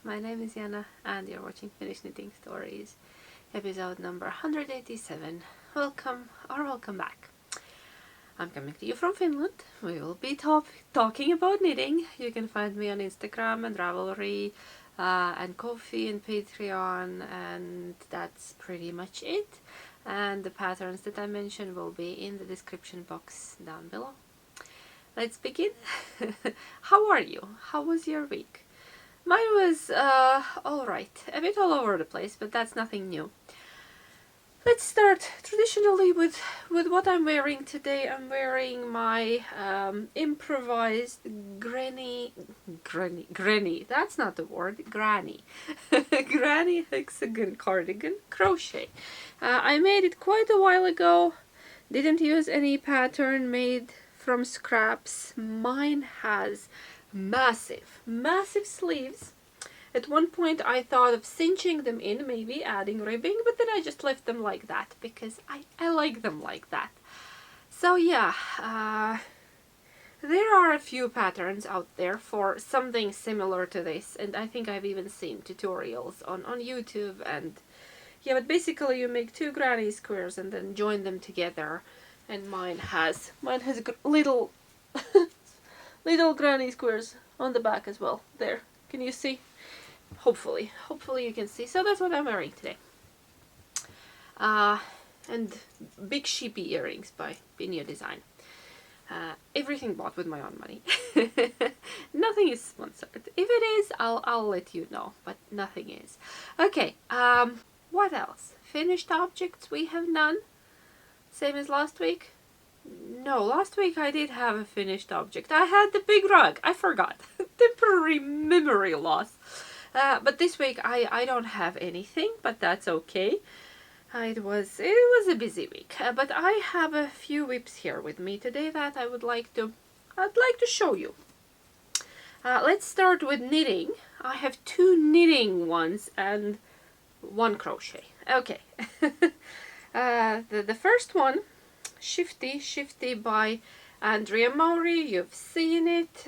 my name is Jana and you're watching Finnish Knitting Stories, episode number 187. Welcome or welcome back. I'm coming to you from Finland. We will be talking about knitting. You can find me on Instagram and Ravelry and Ko-fi and Patreon, and that's pretty much it. And the patterns that I mentioned will be in the description box down below. Let's begin. How are you? How was your week? Mine was alright, a bit all over the place, but that's nothing new. Let's start traditionally with what I'm wearing today. I'm wearing my improvised granny, that's not the word, granny Hexagon cardigan crochet. I made it quite a while ago, didn't use any pattern, made from scraps. Mine has massive sleeves. At one point I thought of cinching them in, maybe adding ribbing, but then I just left them like that because I like them like that. So yeah, there are a few patterns out there for something similar to this, and I think I've even seen tutorials on YouTube. And yeah, but basically you make two granny squares and then join them together, and mine has little little granny squares on the back as well. There, can you see? Hopefully you can see. So that's what I'm wearing today. And big sheepy earrings by Pinio Design. Everything bought with my own money. Nothing is sponsored. If it is, I'll let you know, but nothing is. Okay, what else? Finished objects, we have none. Same as last week? No, last week I did have a finished object. I had the big rug. I forgot. Temporary memory loss. But this week I don't have anything, but that's okay. It was a busy week. But I have a few whips here with me today that I'd like to show you. Let's start with knitting. I have two knitting ones and one crochet. Okay. The first one, Shifty by Andrea Maury. You've seen it.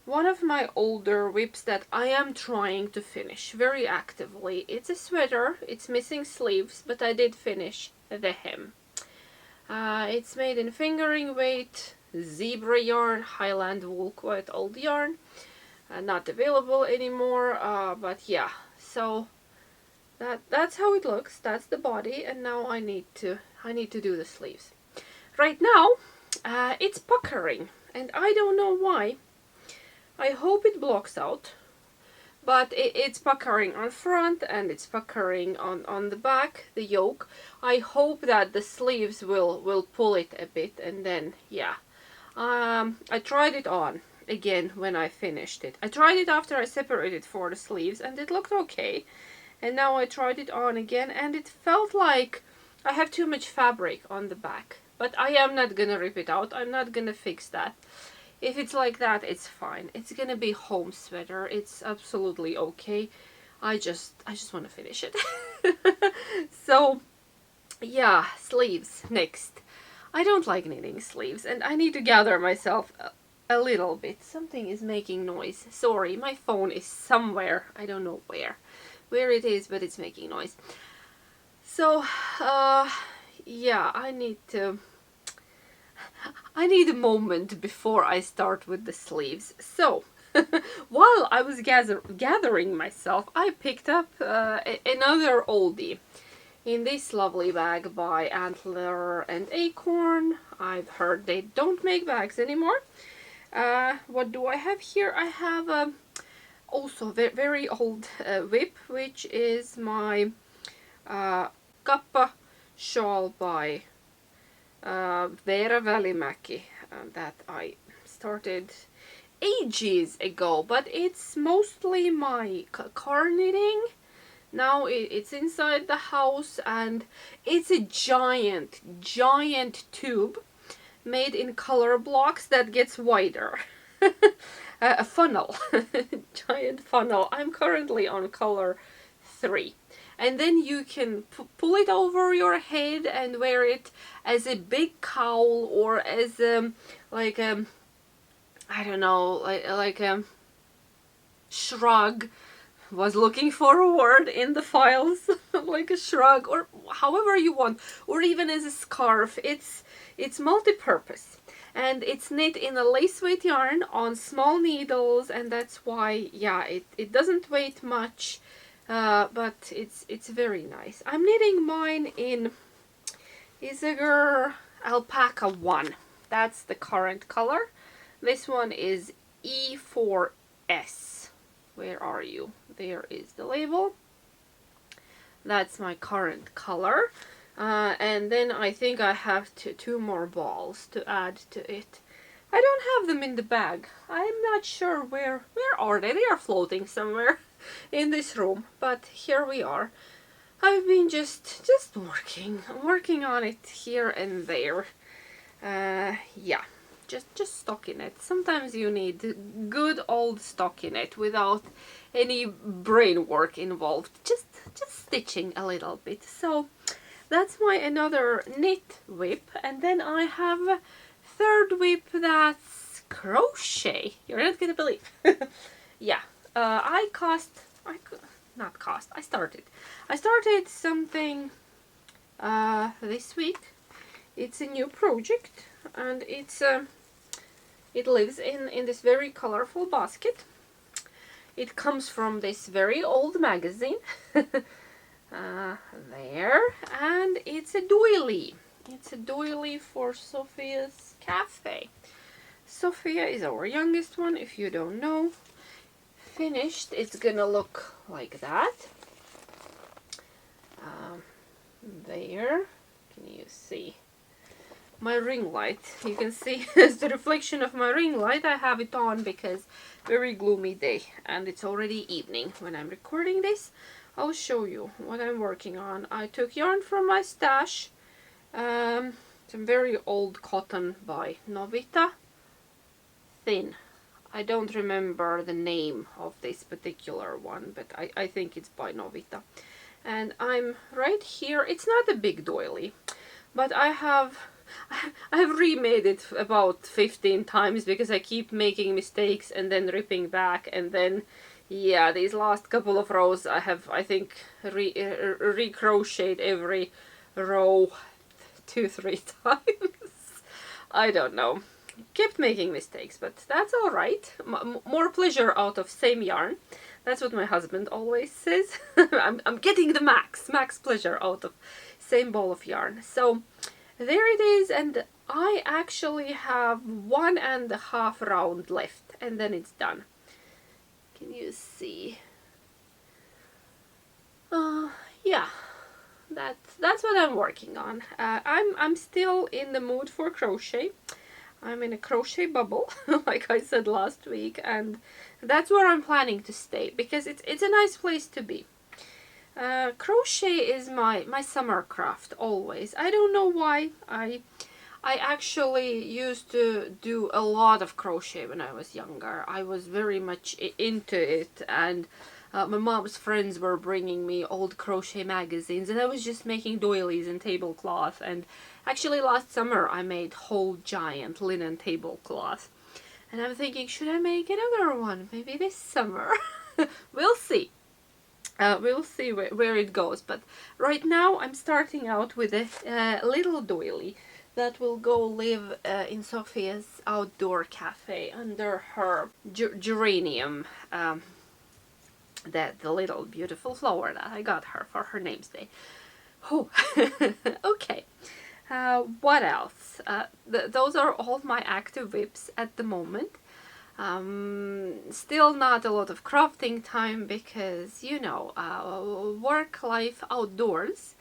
One of my older whips that I am trying to finish very actively. It's a sweater. It's missing sleeves, but I did finish the hem. It's made in fingering weight zebra yarn, Highland wool, quite old yarn. Not available anymore. But yeah, so that's how it looks. That's the body, and now I need to do the sleeves. Right now, it's puckering, and I don't know why. I hope it blocks out, but it's puckering on front and it's puckering on the back, the yoke. I hope that the sleeves will pull it a bit, and then yeah. I tried it on again when I finished it. I tried it after I separated for the sleeves and it looked okay. And now I tried it on again and it felt like I have too much fabric on the back. But I am not gonna rip it out. I'm not gonna fix that. If it's like that, it's fine. It's gonna be home sweater. It's absolutely okay. I just want to finish it. So yeah, sleeves next. I don't like knitting sleeves, and I need to gather myself a little bit. Something is making noise. Sorry, my phone is somewhere. I don't know where it is, but it's making noise. So yeah, I need a moment before I start with the sleeves. So while I was gathering myself, I picked up another oldie in this lovely bag by Antler and Acorn. I've heard they don't make bags anymore. What do I have here? I have also very old whip, which is my Kappa shawl by Veera Välimäki, that I started ages ago, but it's mostly my car knitting. Now it's inside the house, and it's a giant tube made in color blocks that gets wider. A funnel. Giant funnel. I'm currently on color 3. And then you can pull it over your head and wear it as a big cowl, or as like I don't know, like shrug. Was looking for a word in the files, like a shrug, or however you want, or even as a scarf. It's multi-purpose, and it's knit in a lace weight yarn on small needles, and that's why, yeah, it doesn't weigh much, but it's very nice. I'm knitting mine in Hexagon Alpaca 1. That's the current color. This one is E4S. Where are you? There is the label. That's my current color. And then I think I have two more balls to add to it. I don't have them in the bag. I'm not sure where are they? They are floating somewhere in this room, but here we are. I've been just working on it here and there. Yeah. Just stockinette. Sometimes you need good old stockinette without any brain work involved. Just stitching a little bit. So that's my another knit whip, and then I have a third whip that's crochet. You're not gonna believe. Yeah, I started something this week. It's a new project, and it lives in this very colorful basket. It comes from this very old magazine. There, and it's a doily. It's a doily for Sophia's cafe. Sophia is our youngest one, if you don't know. Finished, it's gonna look like that. There, can you see? My ring light, you can see it's the reflection of my ring light. I have it on because very gloomy day, and it's already evening when I'm recording this. I'll show you what I'm working on. I took yarn from my stash, some very old cotton by Novita, thin. I don't remember the name of this particular one, but I think it's by Novita. And I'm right here. It's not a big doily, but I have remade it about 15 times because I keep making mistakes and then ripping back, and then, yeah, these last couple of rows I think re-crocheted every row 2-3 times. I don't know. Kept making mistakes, but that's alright. More pleasure out of same yarn. That's what my husband always says. I'm getting the max pleasure out of same ball of yarn. So there it is, and I actually have 1.5 round left, and then it's done. Can you see? Yeah, that's what I'm working on. I'm still in the mood for crochet. I'm in a crochet bubble, like I said last week, and that's where I'm planning to stay because it's a nice place to be. Crochet is my summer craft always. I don't know why. I actually used to do a lot of crochet when I was younger. I was very much into it, and my mom's friends were bringing me old crochet magazines, and I was just making doilies and tablecloth. And actually last summer I made whole giant linen tablecloth, and I'm thinking, should I make another one maybe this summer? We'll see. We'll see where it goes, but right now I'm starting out with a little doily that will go live in Sophia's outdoor cafe under her geranium, the little beautiful flower that I got her for her name's day. Oh, okay. What else? Those are all my active whips at the moment. Still not a lot of crafting time because, you know, work life outdoors.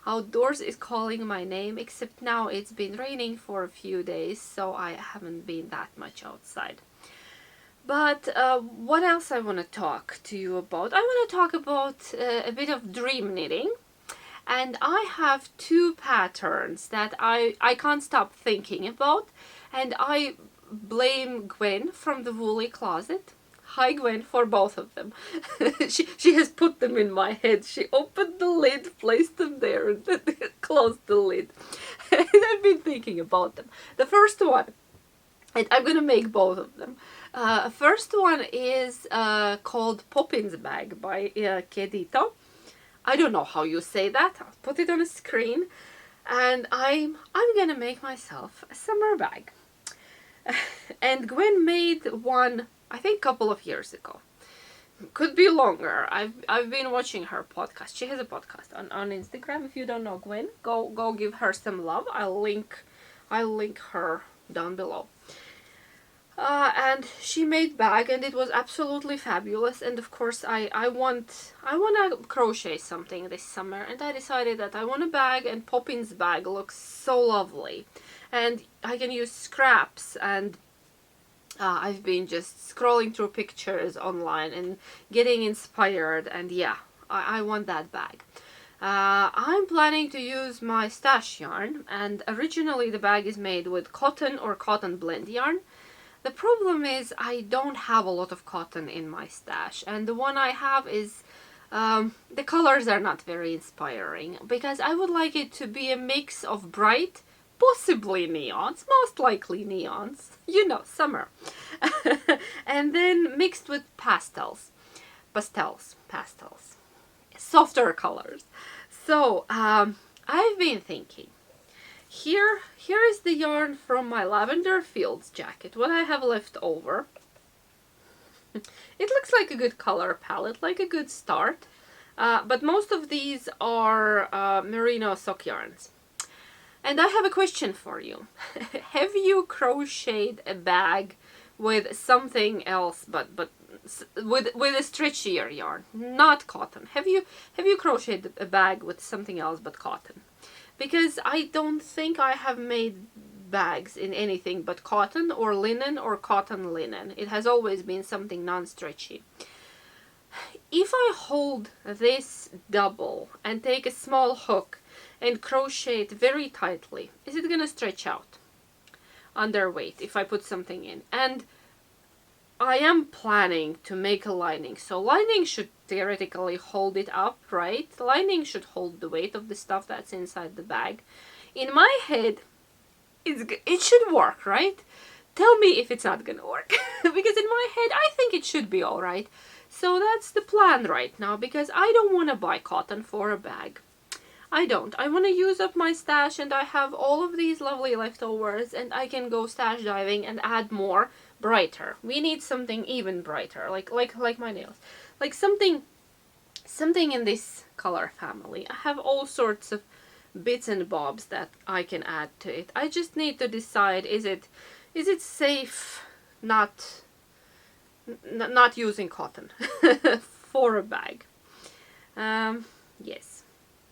Outdoors is calling my name, except now it's been raining for a few days, so I haven't been that much outside. But what else I want to talk to you about? I want to talk about a bit of dream knitting. And I have two patterns that I can't stop thinking about, and I blame Gwen from the Woolly Closet. Hi Gwen, for both of them. she has put them in my head. She opened the lid, placed them there, and closed the lid. And I've been thinking about them. The first one And I'm gonna make both of them. First one is called Poppins Bag by Kedito. I don't know how you say that. I'll put it on a screen. And I'm gonna make myself a summer bag. And Gwen made one, I think, a couple of years ago. Could be longer. I've been watching her podcast. She has a podcast on Instagram. If you don't know Gwen, go give her some love. I'll link her down below. And she made bag, and it was absolutely fabulous. And of course, I want to crochet something this summer, and I decided that I want a bag, and Poppins bag looks so lovely, and I can use scraps. And I've been just scrolling through pictures online and getting inspired, and yeah, I want that bag. I'm planning to use my stash yarn, and originally the bag is made with cotton or cotton blend yarn. The problem is I don't have a lot of cotton in my stash, and the one I have is, the colors are not very inspiring, because I would like it to be a mix of bright, possibly neons, most likely neons, you know, summer, and then mixed with pastels, softer colors. So, I've been thinking, here is the yarn from my Lavender Fields jacket, what I have left over. It looks like a good color palette, like a good start, but most of these are merino sock yarns. And I have a question for you. Have you crocheted a bag with something else, but with a stretchier yarn, not cotton? Have you crocheted a bag with something else but cotton? Because I don't think I have made bags in anything but cotton or linen or cotton linen. It has always been something non-stretchy. If I hold this double and take a small hook and crochet it very tightly, is it gonna stretch out under weight if I put something in? And I am planning to make a lining, so lining should theoretically hold it up, right? Lining should hold the weight of the stuff that's inside the bag. In my head, it should work, right? Tell me if it's not gonna work. Because in my head, I think it should be alright. So that's the plan right now, because I don't want to buy cotton for a bag. I don't. I want to use up my stash, and I have all of these lovely leftovers, and I can go stash diving and add more brighter. We need something even brighter, like my nails. Like something in this color family. I have all sorts of bits and bobs that I can add to it. I just need to decide, is it safe not using cotton for a bag? Yes.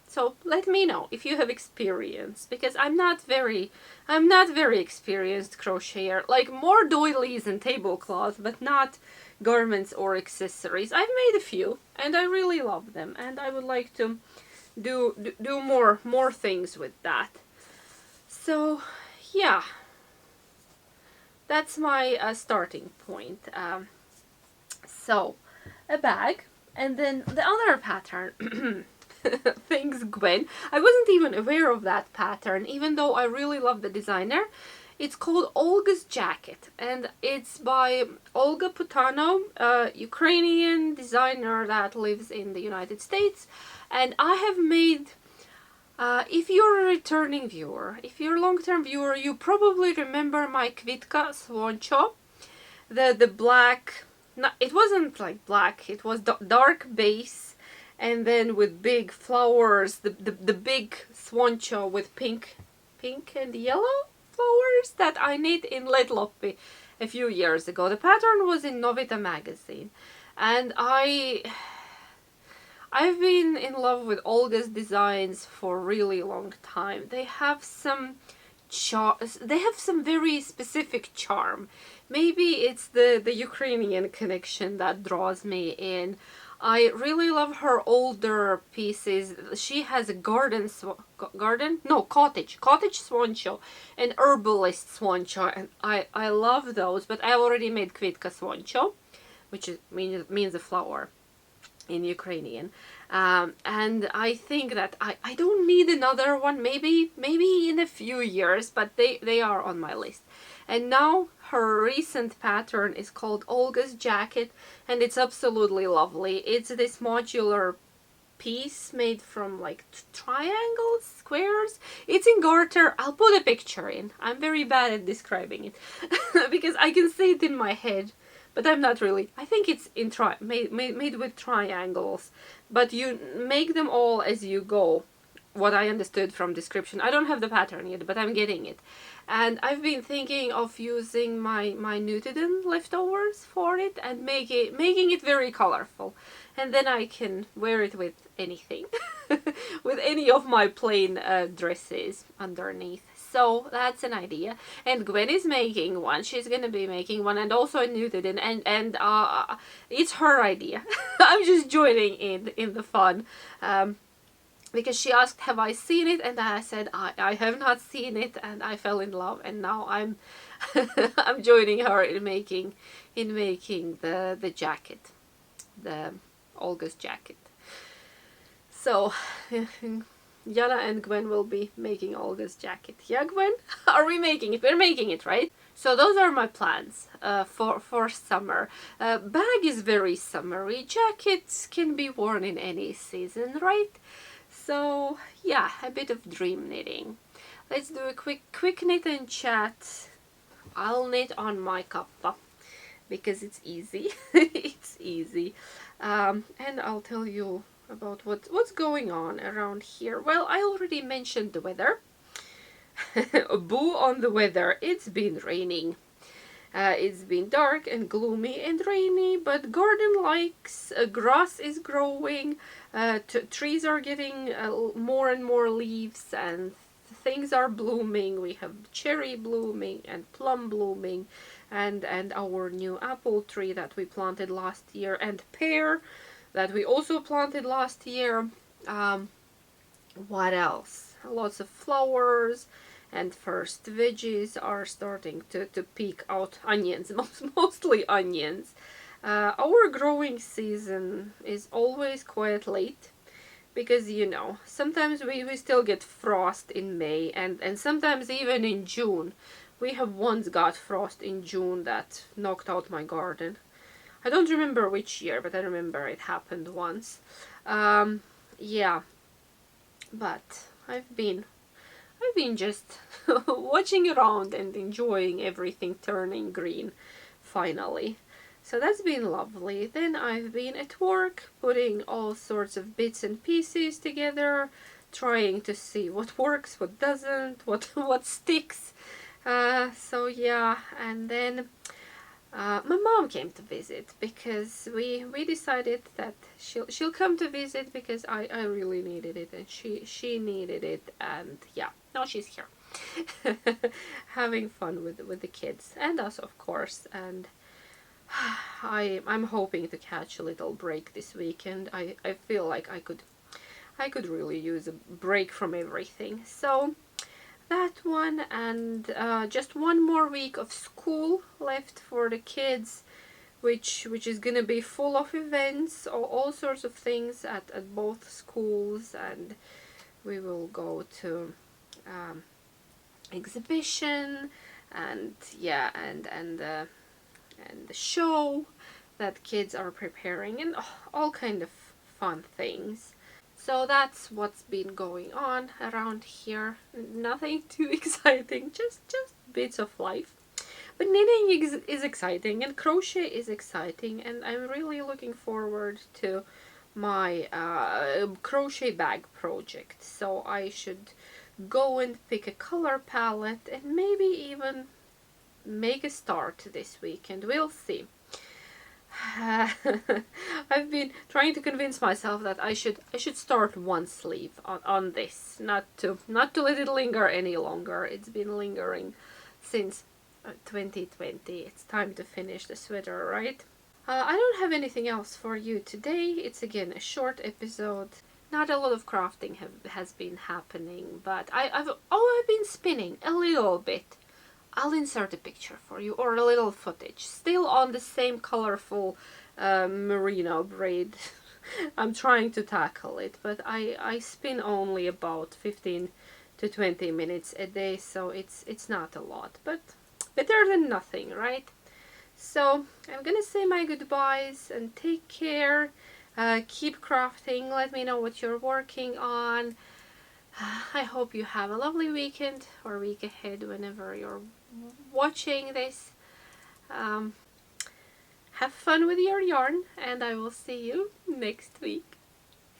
So let me know if you have experience, because I'm not very experienced crocheter. Like, more doilies and tablecloths, but not garments or accessories. I've made a few, and I really love them, and I would like to do more things with that. So yeah, that's my starting point. So a bag, and then the other pattern. Thanks, Gwen. I wasn't even aware of that pattern, even though I really love the designer. It's called Olga's Jacket, and it's by Olga Putano, a Ukrainian designer that lives in the United States. And I have made, if you're a returning viewer, if you're a long-term viewer, you probably remember my Kvitka Swoncho, the black, it wasn't like black, it was dark base, and then with big flowers, the big Swoncho with pink and yellow flowers that I knit in Letlopi a few years ago. The pattern was in Novita magazine, and I've been in love with Olga's designs for a really long time. They have some very specific charm. Maybe it's the Ukrainian connection that draws me in. I really love her older pieces. She has a cottage Swoncho, and herbalist Swoncho, and I love those, but I already made Kvitka Swoncho, which means a flower in Ukrainian. And I think that I don't need another one, maybe in a few years, but they are on my list. And now her recent pattern is called Olga's Jacket, and it's absolutely lovely. It's this modular piece made from like triangles, squares. It's in garter. I'll put a picture in. I'm very bad at describing it because I can see it in my head, but I'm not really. I think it's in made with triangles, but you make them all as you go. What I understood from description. I don't have the pattern yet, but I'm getting it. And I've been thinking of using my Nutiden leftovers for it and making it very colorful. And then I can wear it with anything. With any of my plain dresses underneath. So that's an idea. And Gwen is making one. She's gonna be making one, and also a Nutiden, and it's her idea. I'm just joining in the fun. Because she asked, have I seen it? And I said, I have not seen it, and I fell in love, and now I'm I'm joining her in making the jacket, the Olga's jacket. So Jana and Gwen will be making Olga's jacket. Yeah, Gwen? Are we making it? We're making it, right? So those are my plans for summer. Bag is very summery. Jackets can be worn in any season, right? So yeah, a bit of dream knitting. Let's do a quick knit and chat. I'll knit on my Kappa because it's easy. It's easy. And I'll tell you about what's going on around here. Well, I already mentioned the weather. Boo on the weather. It's been raining. It's been dark and gloomy and rainy, but garden likes, grass is growing, trees are getting more and more leaves, and things are blooming. We have cherry blooming and plum blooming, and our new apple tree that we planted last year, and pear that we also planted last year. What else? Lots of flowers. And first veggies are starting to peek out. Onions, mostly onions. Our growing season is always quite late because, you know, sometimes we still get frost in May, and sometimes even in June. We have once got frost in June that knocked out my garden. I don't remember which year, but I remember it happened once. Yeah, but I've been just watching around and enjoying everything turning green, finally. So that's been lovely. Then I've been at work, putting all sorts of bits and pieces together, trying to see what works, what doesn't, what sticks. So yeah, and then my mom came to visit because we decided that she'll come to visit because I really needed it, and she needed it, and yeah, now she's here. Having fun with the kids and us, of course. And I'm hoping to catch a little break this weekend. I feel like I could really use a break from everything. So that one, and just one more week of school left for the kids, which is gonna be full of events, all sorts of things at both schools, and we will go to exhibition, and yeah, and the show that kids are preparing, and all kind of fun things. So that's what's been going on around here. Nothing too exciting, just bits of life. But knitting is exciting, and crochet is exciting, and I'm really looking forward to my crochet bag project. So I should go and pick a color palette and maybe even make a start this weekend. We'll see. I've been trying to convince myself that I should start one sleeve on this, not to let it linger any longer. It's been lingering since 2020. It's time to finish the sweater, right? I don't have anything else for you today. It's again a short episode. Not a lot of crafting has been happening, but I've been spinning a little bit. I'll insert a picture for you, or a little footage. Still on the same colorful merino braid. I'm trying to tackle it, but I spin only about 15 to 20 minutes a day, so it's not a lot. But better than nothing, right? So I'm gonna say my goodbyes and take care. Keep crafting. Let me know what you're working on. I hope you have a lovely weekend or week ahead whenever you're watching this. Have fun with your yarn, and I will see you next week.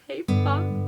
Hey, bye!